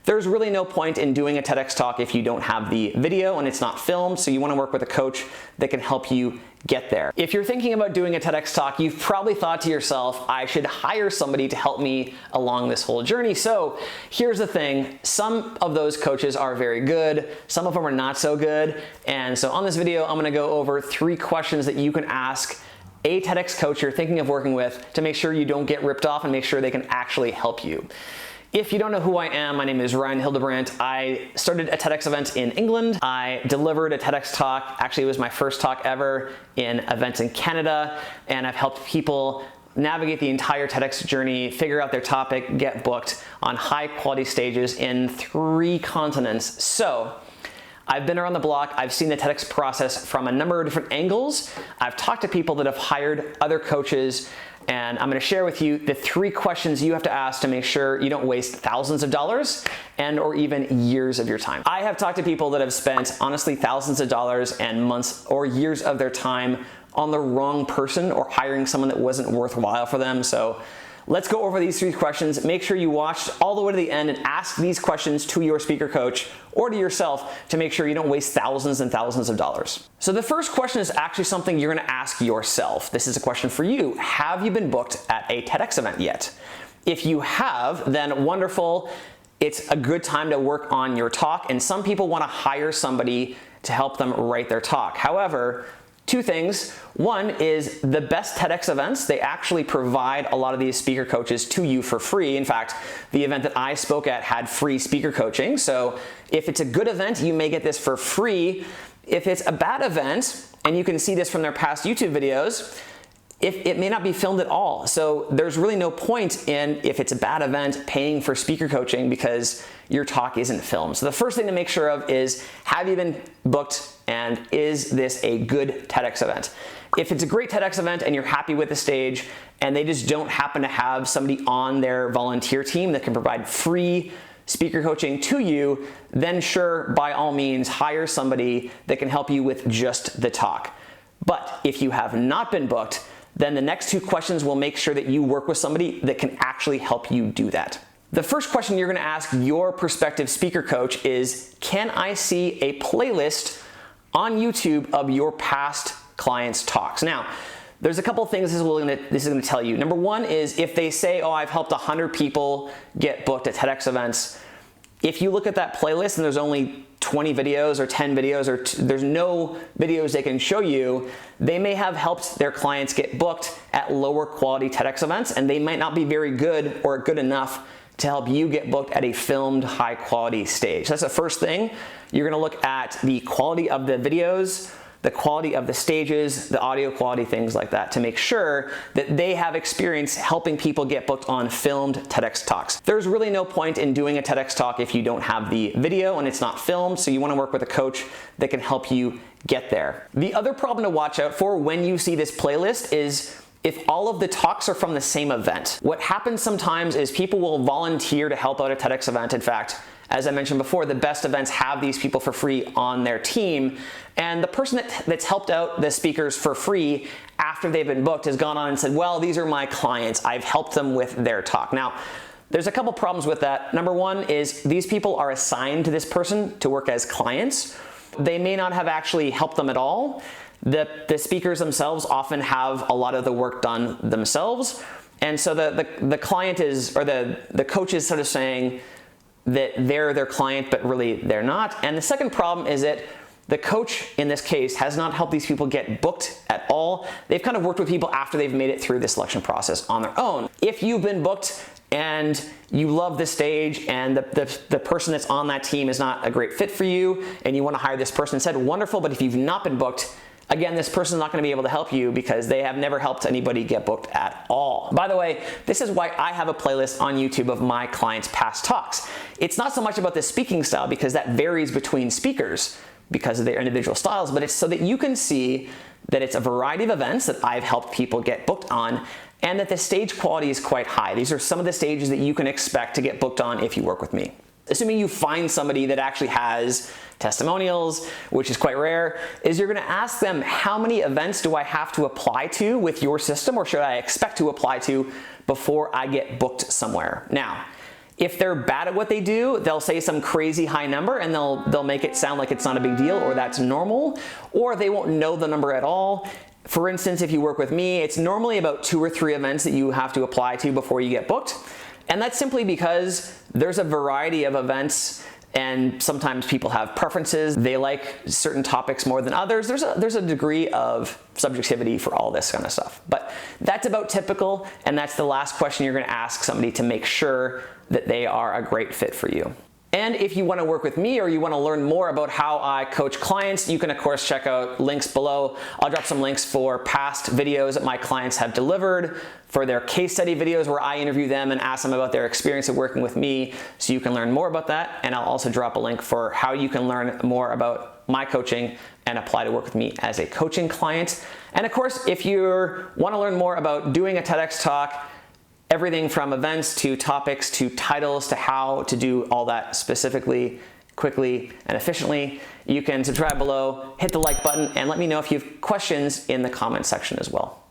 There's really no point in doing a TEDx talk if you don't have the video and it's not filmed, so you want to work with a coach that can help you get there. If you're thinking about doing a TEDx talk, you've probably thought to yourself, I should hire somebody to help me along this whole journey. So here's the thing, some of those coaches are very good, some of them are not so good, and so on this video, I'm gonna go over 3 questions that you can ask a TEDx coach you're thinking of working with to make sure you don't get ripped off and make sure they can actually help you. If you don't know who I am, my name is Ryan Hildebrandt. I started a TEDx event in England. I delivered a TEDx talk. Actually, it was my first talk ever in events in Canada, and I've helped people navigate the entire TEDx journey, figure out their topic, get booked on high quality stages in 3 continents. So I've been around the block. I've seen the TEDx process from a number of different angles. I've talked to people that have hired other coaches, and I'm gonna share with you the 3 questions you have to ask to make sure you don't waste thousands of dollars and or even years of your time. I have talked to people that have spent, honestly, thousands of dollars and months or years of their time on the wrong person or hiring someone that wasn't worthwhile for them. So let's go over these 3 questions. Make sure you watched all the way to the end and ask these questions to your speaker coach or to yourself to make sure you don't waste thousands and thousands of dollars. So the first question is actually something you're gonna ask yourself. This is a question for you. Have you been booked at a TEDx event yet? If you have, then wonderful. It's a good time to work on your talk, and some people wanna hire somebody to help them write their talk. However, 2 things. One is the best TEDx events, they actually provide a lot of these speaker coaches to you for free. In fact, the event that I spoke at had free speaker coaching. So if it's a good event, you may get this for free. If it's a bad event, and you can see this from their past YouTube videos, it may not be filmed at all. So there's really no point in, if it's a bad event, paying for speaker coaching because your talk isn't filmed. So the first thing to make sure of is, have you been booked and is this a good TEDx event? If it's a great TEDx event and you're happy with the stage and they just don't happen to have somebody on their volunteer team that can provide free speaker coaching to you, then sure, by all means, hire somebody that can help you with just the talk. But if you have not been booked, then the next 2 questions will make sure that you work with somebody that can actually help you do that. The first question you're gonna ask your prospective speaker coach is, can I see a playlist on YouTube of your past clients' talks? Now, there's a couple of things this is gonna tell you. Number 1 is if they say, oh, I've helped 100 people get booked at TEDx events, if you look at that playlist and there's only 20 videos or 10 videos or there's no videos they can show you, they may have helped their clients get booked at lower quality TEDx events, and they might not be very good or good enough to help you get booked at a filmed high quality stage. That's the first thing. You're gonna look at the quality of the videos, the quality of the stages, the audio quality, things like that, to make sure that they have experience helping people get booked on filmed TEDx talks. There's really no point in doing a TEDx talk if you don't have the video and it's not filmed, so you wanna work with a coach that can help you get there. The other problem to watch out for when you see this playlist is if all of the talks are from the same event. What happens sometimes is people will volunteer to help out a TEDx event. In fact, as I mentioned before, the best events have these people for free on their team, and the person that's helped out the speakers for free after they've been booked has gone on and said, well, these are my clients, I've helped them with their talk. Now, there's a couple problems with that. Number 1 is these people are assigned to this person to work as clients. They may not have actually helped them at all. The speakers themselves often have a lot of the work done themselves, and so the client is, or the coach is sort of saying that they're their client, but really they're not. And the second problem is that the coach, in this case, has not helped these people get booked at all. They've kind of worked with people after they've made it through the selection process on their own. If you've been booked and you love the stage and the person that's on that team is not a great fit for you and you want to hire this person instead, wonderful. But if you've not been booked, again, this person's not going to be able to help you because they have never helped anybody get booked at all. By the way, this is why I have a playlist on YouTube of my clients' past talks. It's not so much about the speaking style because that varies between speakers because of their individual styles, but it's so that you can see that it's a variety of events that I've helped people get booked on and that the stage quality is quite high. These are some of the stages that you can expect to get booked on if you work with me. Assuming you find somebody that actually has testimonials, which is quite rare, is you're gonna ask them, how many events do I have to apply to with your system, or should I expect to apply to before I get booked somewhere? Now, If they're bad at what they do, they'll say some crazy high number and they'll make it sound like it's not a big deal or that's normal, or they won't know the number at all. For instance, if you work with me, it's normally about 2 or 3 events that you have to apply to before you get booked. And that's simply because there's a variety of events and sometimes people have preferences. They like certain topics more than others. There's a degree of subjectivity for all this kind of stuff. But that's about typical, and that's the last question you're gonna ask somebody to make sure that they are a great fit for you. And if you want to work with me or you want to learn more about how I coach clients, you can of course check out links below. I'll drop some links for past videos that my clients have delivered, for their case study videos where I interview them and ask them about their experience of working with me, so you can learn more about that. And I'll also drop a link for how you can learn more about my coaching and apply to work with me as a coaching client. And of course, if you want to learn more about doing a TEDx talk, everything from events to topics to titles to how to do all that specifically, quickly, and efficiently, you can subscribe below, hit the like button, and let me know if you have questions in the comment section as well.